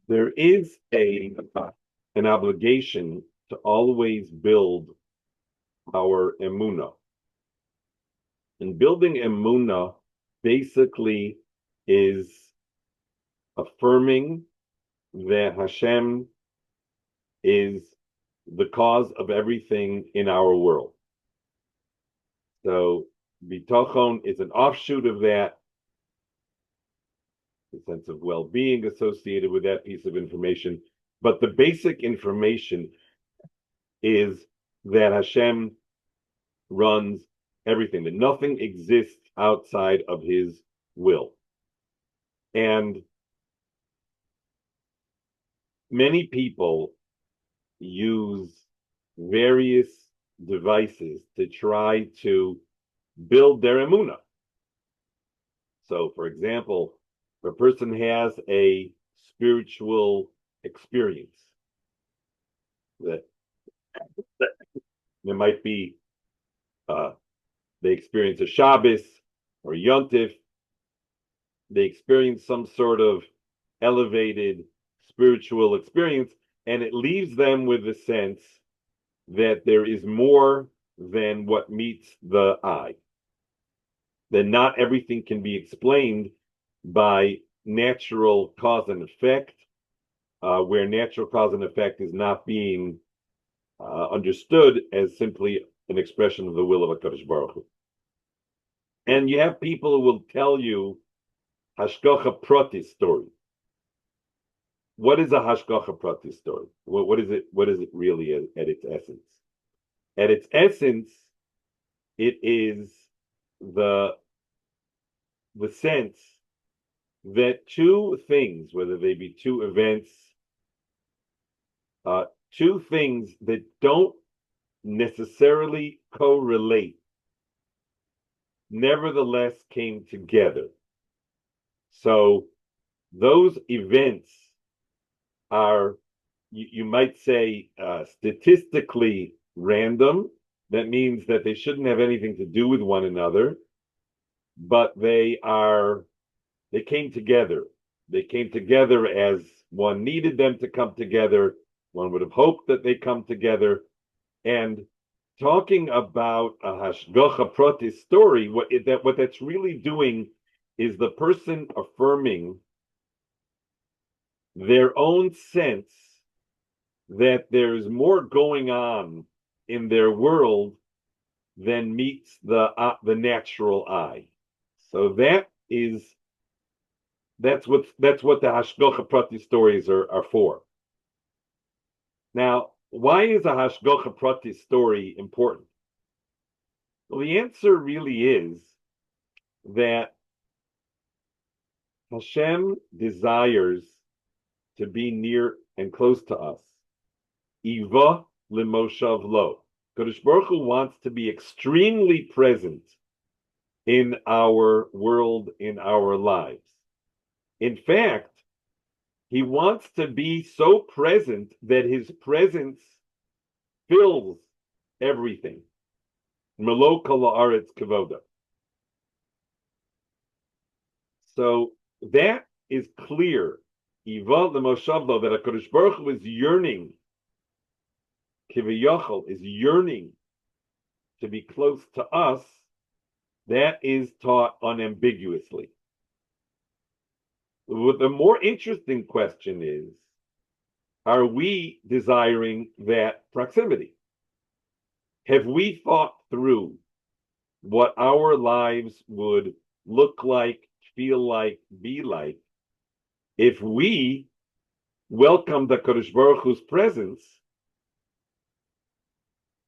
There is an obligation to always build our emunah. And building emunah basically is affirming that Hashem is the cause of everything in our world. So bitachon is an offshoot of that, the sense of well-being associated with that piece of information. But the basic information is that Hashem runs everything, that nothing exists outside of his will. And many people use various devices to try to build their emunah. So, for example, if a person has a spiritual experience, that there might be they experience a Shabbos or Yontif, they experience some sort of elevated spiritual experience, and it leaves them with the sense that there is more than what meets the eye. That not everything can be explained by natural cause and effect, where natural cause and effect is not being understood as simply an expression of the will of HaKadosh Baruch Hu. And you have people who will tell you Hashgacha Pratis story. What is a Hashgacha Pratis story? What is it? What is it really at its essence? At its essence, it is the sense that two things, whether they be two events, two things that don't necessarily correlate, nevertheless came together. So those events are, you might say, statistically random. That means that they shouldn't have anything to do with one another, but they came together. They came together as one needed them to come together. One would have hoped that they come together. And talking about a Hashgacha Pratis story, what that's really doing is the person affirming their own sense that there's more going on in their world than meets the natural eye. So that's what the Hashgacha Pratis stories are for. Now, why is a Hashgacha Pratis story important? Well, the answer really is that Hashem desires to be near and close to us. Iva limoshav lo. Kadosh Baruch Hu wants to be extremely present in our world, in our lives. In fact, he wants to be so present that his presence fills everything. Melo kol haaretz kavoda. So that is clear. Iva lemoshav lo, that HaKadosh Baruch Hu is yearning, kiviyachol is yearning to be close to us. That is taught unambiguously. The more interesting question is, are we desiring that proximity? Have we thought through what our lives would look like, feel like, be like, if we welcome the Kadosh Baruch Hu's presence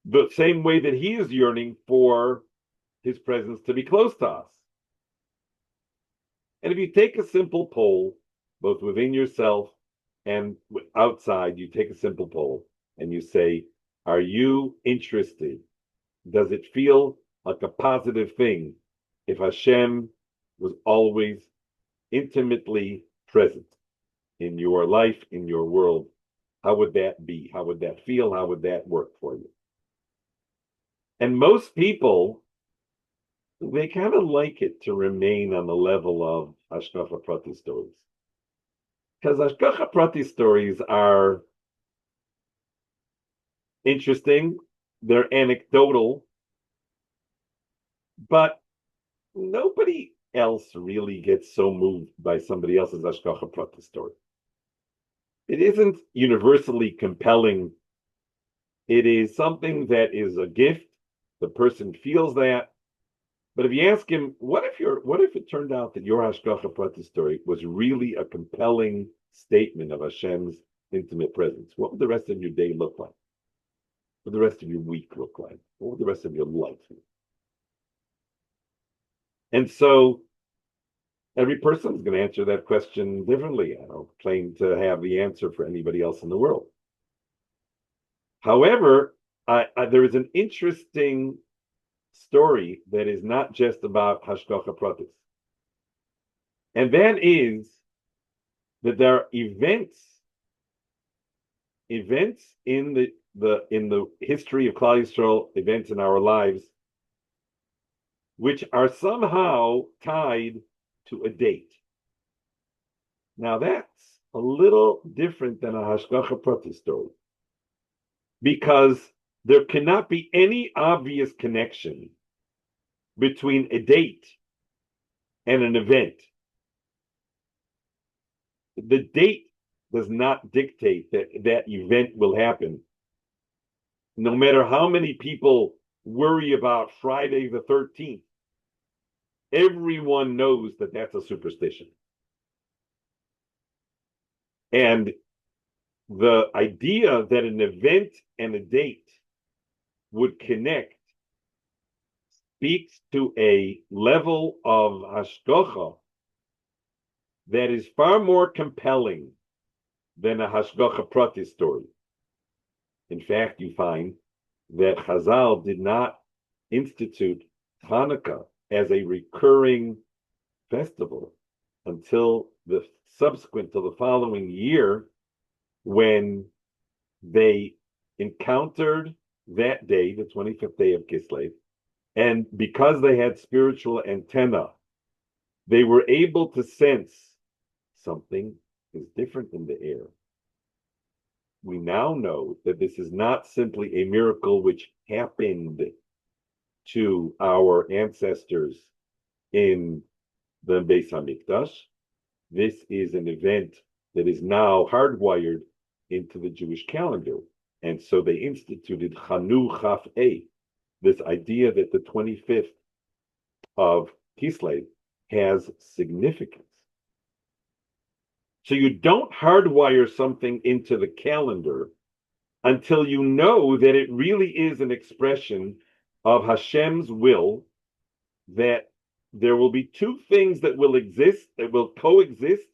the same way that he is yearning for his presence to be close to us? And if you take a simple poll, both within yourself and outside, you take a simple poll and you say, are you interested? Does it feel like a positive thing if Hashem was always intimately present in your life, in your world? How would that be? How would that feel? How would that work for you? And most people, they kind of like it to remain on the level of Hashgacha Pratis stories. Because Hashgacha Prati stories are interesting, they're anecdotal, but nobody else really gets so moved by somebody else's Hashgacha Prati story. It isn't universally compelling. It is something that is a gift. The person feels that. But if you ask him, what if it turned out that your Hashgacha Prati story was really a compelling statement of Hashem's intimate presence? What would the rest of your day look like? What would the rest of your week look like? What would the rest of your life be? And so every person is going to answer that question differently. I don't claim to have the answer for anybody else in the world. However, there is an interesting story that is not just about Hashgacha Pratis. And that is that there are events in the history of Klal Yisrael, events in our lives, which are somehow tied to a date. Now that's a little different than a Hashgacha Prati story, because there cannot be any obvious connection between a date and an event. The date does not dictate that that event will happen. No matter how many people worry about Friday the 13th, everyone knows that that's a superstition. And the idea that an event and a date would connect speaks to a level of hashgacha that is far more compelling than a hashgacha prati story. In fact, you find that Chazal did not institute Hanukkah as a recurring festival until the subsequent to the following year, when they encountered that day, the 25th day of Kislev, and because they had spiritual antenna, they were able to sense something is different in the air. We now know that this is not simply a miracle which happened to our ancestors in the Beis Hamikdash. This is an event that is now hardwired into the Jewish calendar. And so they instituted Chanu Chaf E, this idea that the 25th of Kislev has significance. So you don't hardwire something into the calendar until you know that it really is an expression of Hashem's will, that there will be two things that will exist, that will coexist,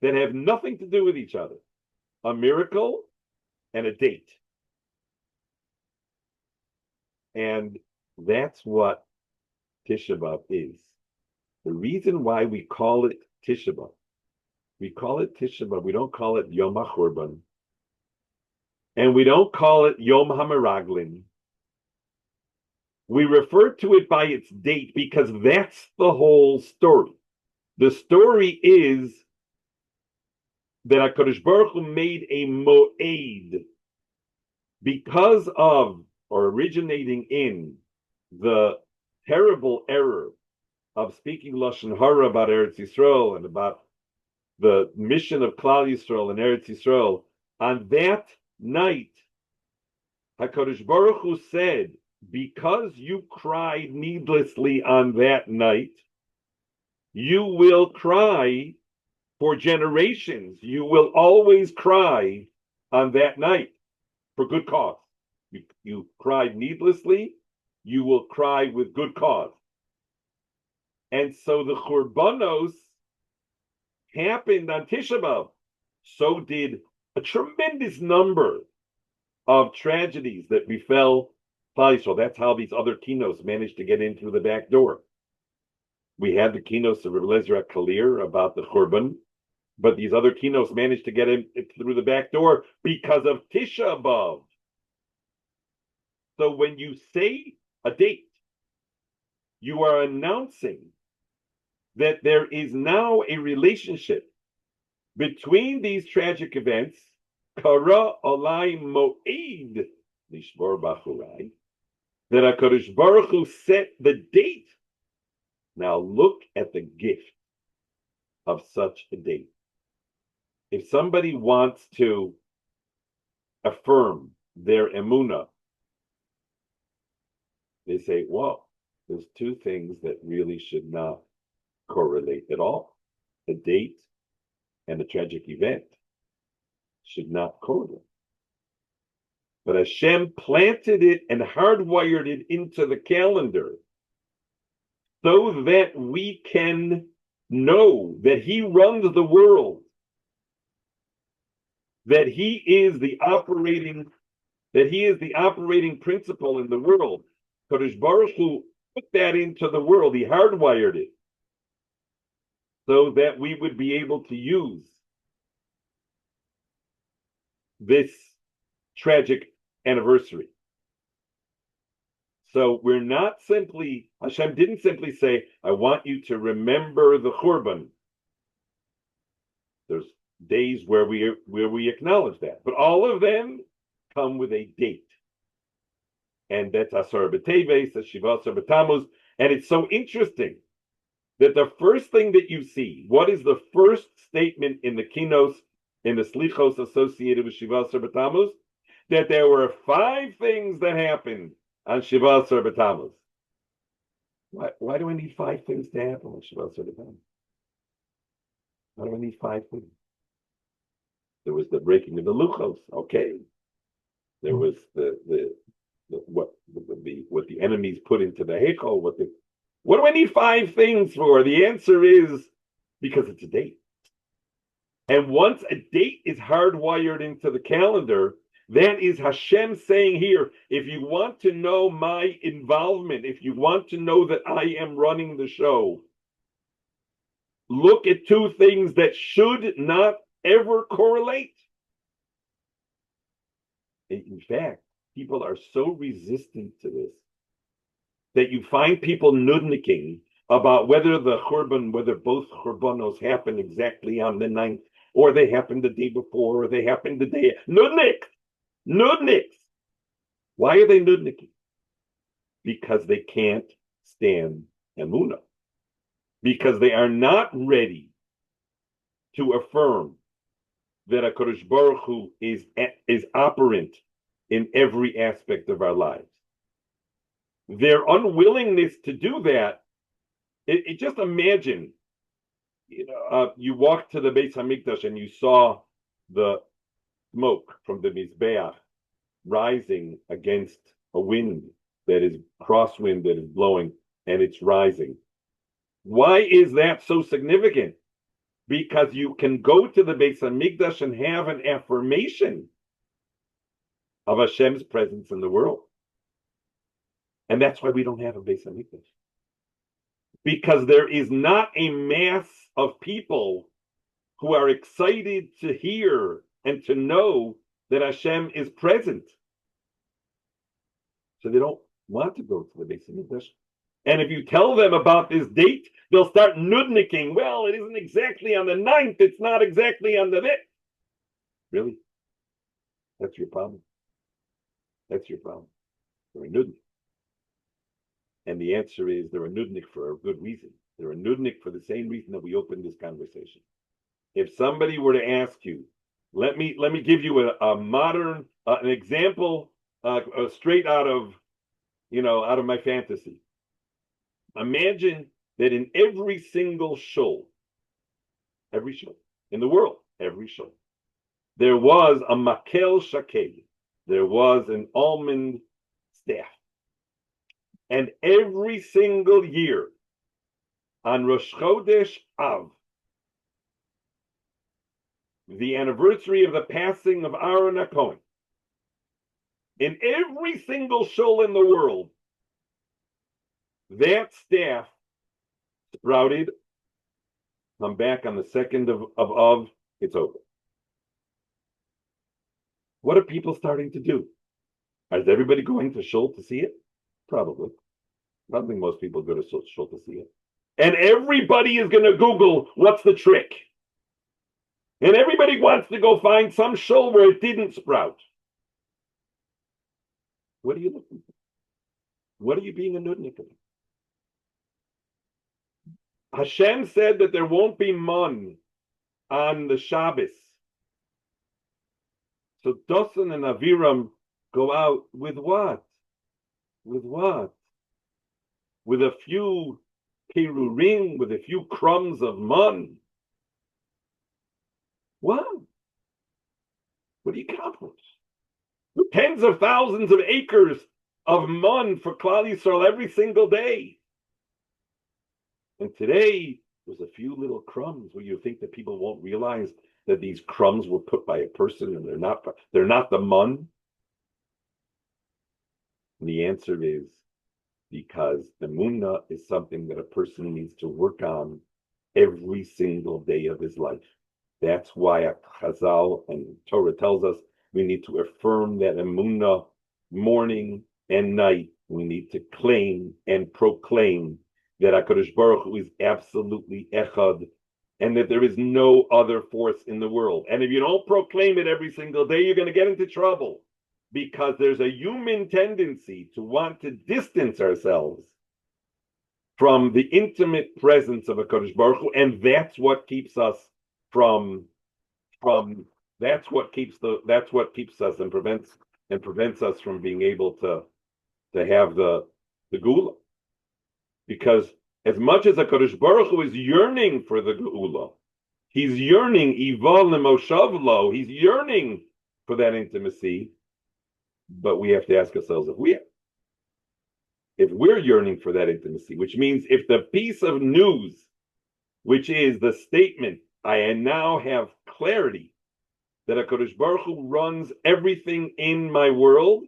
that have nothing to do with each other: a miracle and a date. And that's what Tisha B'Av is. The reason why we call it Tisha B'Av, we call it Tisha B'Av, we don't call it Yom HaChurban, and we don't call it Yom HaMeraglin. We refer to it by its date because that's the whole story. The story is that HaKadosh Baruch Hu made a moed because of, or originating in, the terrible error of speaking Lashon Hara about Eretz Yisrael and about the mission of Klal Yisrael and Eretz Yisrael. On that night, HaKadosh Baruch Hu said, because you cried needlessly on that night, you will cry for generations. You will always cry on that night for good cause. You cried needlessly, you will cry with good cause. And so the Churbanos happened on Tisha B'Av. So did a tremendous number of tragedies that befell Klal Yisrael. That's how these other kinos managed to get in through the back door. We had the kinos of Rebbe Eliezer Kalir about the Churban, but these other kinos managed to get in through the back door because of Tisha B'Av. So when you say a date, you are announcing that there is now a relationship between these tragic events, kara olai moed lishbor bachurai, that HaKadosh Baruch Hu set the date. Now look at the gift of such a date. If somebody wants to affirm their Emunah, they say, well, there's two things that really should not correlate at all. The date and the tragic event should not correlate. But Hashem planted it and hardwired it into the calendar so that we can know that He runs the world, that He is the operating principle in the world. Kadosh Baruch Hu put that into the world. He hardwired it so that we would be able to use this tragic anniversary. So we're not simply, Hashem didn't simply say, I want you to remember the Churban. There's days where we acknowledge that, but all of them come with a date. And that's Asar B'Teves, that's Shiva Asar B'Tammuz. And it's so interesting that the first thing that you see, what is the first statement in the Kinos, in the Slichos associated with Shiva Asar B'Tammuz? That there were 5 things that happened on Shiva Asar B'Tammuz. Why do I need 5 things to happen on Shiva Asar B'Tammuz? Why do I need 5 things? There was the breaking of the Luchos, okay. There was what the enemies put into the Heichal. What do I need 5 things for? The answer is because it's a date. And once a date is hardwired into the calendar, that is Hashem saying here, if you want to know my involvement, if you want to know that I am running the show, look at 2 things that should not ever correlate. In fact, people are so resistant to this that you find people nudniking about whether both Churbanos happen exactly on the 9th, or they happened the day before, or they happened the day. Nudniks. Why are they nudniking? Because they can't stand Emunah. Because they are not ready to affirm that HaKadosh Baruch Hu is operant in every aspect of our lives. Their unwillingness to do that, just imagine, you walked to the Beis Hamikdash and you saw the smoke from the Mizbeach rising against a wind that is crosswind that is blowing, and it's rising. Why is that so significant? Because you can go to the Beis Hamikdash and have an affirmation of Hashem's presence in the world. And that's why we don't have a Beis Hamikdash. Because there is not a mass of people who are excited to hear and to know that Hashem is present. So they don't want to go to the Beis Hamikdash. And if you tell them about this date, they'll start nudniking. Well, it isn't exactly on the 9th. It's not exactly on the 5th. Really? That's your problem. That's your problem. They're a nudnik. And the answer is they're a nudnik for a good reason. They're a nudnik for the same reason that we opened this conversation. If somebody were to ask you, let me give you a modern an example straight out of my fantasy. Imagine that in every single shul in the world, every shul, there was a makel shaked, there was an almond staff. And every single year on Rosh Chodesh Av, the anniversary of the passing of Aaron HaKohen, in every single shul in the world, that staff sprouted, come back on the 2nd of Av, it's over. What are people starting to do? Is everybody going to shul to see it? Probably. Probably most people go to shul to see it. And everybody is going to Google, what's the trick? And everybody wants to go find some shul where it didn't sprout. What are you looking for? What are you being a nudnik about? Hashem said that there won't be mun on the Shabbos. So Dosan and Aviram go out with what? With what? With a few perurim, with a few crumbs of mun. What? What do you accomplish? With tens of thousands of acres of mun for Klal Yisrael every single day. And today, there's a few little crumbs where you think that people won't realize that these crumbs were put by a person and they're not the mun. And the answer is because Emunah is something that a person needs to work on every single day of his life. That's why Chazal and Torah tells us we need to affirm that Emunah morning and night. We need to claim and proclaim that HaKadosh Baruch Hu is absolutely echad, and that there is no other force in the world. And if you don't proclaim it every single day, you're going to get into trouble, because there's a human tendency to want to distance ourselves from the intimate presence of HaKadosh Baruch Hu, and that's what keeps us that's what keeps us and prevents us from being able to have the Geula. Because as much as HaKadosh Baruch Hu is yearning for the Geula, he's yearning, Ival Nemoshavlo, he's yearning for that intimacy, but we have to ask ourselves if we're yearning for that intimacy, which means if the piece of news, which is the statement, I now have clarity that HaKadosh Baruch Hu runs everything in my world,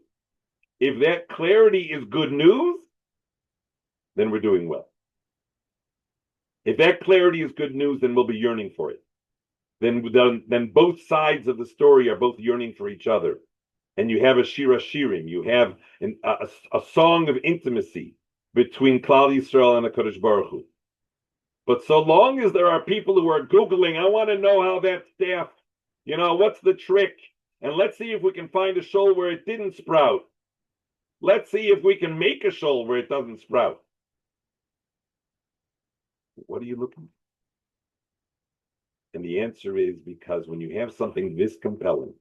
if that clarity is good news, then we're doing well. If that clarity is good news, then we'll be yearning for it. Then both sides of the story are both yearning for each other. And you have a shira shirim, you have a song of intimacy between Klal Yisrael and HaKadosh Baruch Hu. But so long as there are people who are Googling, I want to know how that staff, what's the trick? And let's see if we can find a shul where it didn't sprout. Let's see if we can make a shul where it doesn't sprout. What are you looking for? And the answer is because when you have something this compelling,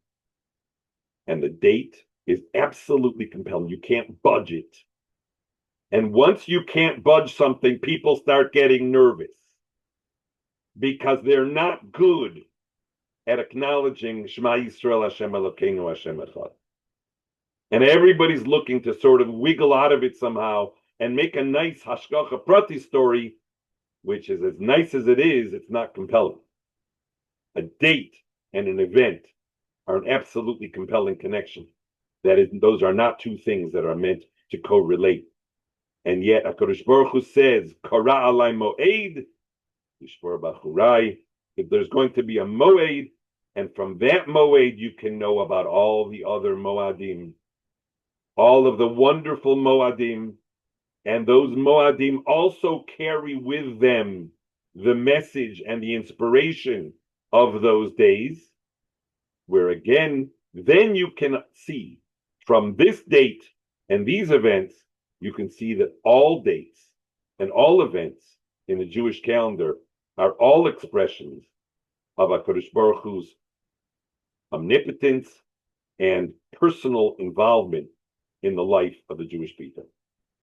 and the date is absolutely compelling, you can't budge it. And once you can't budge something, people start getting nervous because they're not good at acknowledging Shema Yisrael Hashem Elokeinu Hashem Echad. And everybody's looking to sort of wiggle out of it somehow and make a nice Hashgacha Prati story, which is as nice as it is, it's not compelling. A date and an event are an absolutely compelling connection. That is, those are not two things that are meant to correlate. And yet, HaKadosh Baruch Hu says, Kara alai mo'ed, Yishmor Bachurai, if there's going to be a mo'ed, and from that mo'ed you can know about all the other mo'adim, all of the wonderful mo'adim, and those mo'adim also carry with them the message and the inspiration of those days, where again, then you can see from this date and these events, you can see that all dates and all events in the Jewish calendar are all expressions of HaKadosh Baruch Hu's omnipotence and personal involvement in the life of the Jewish people.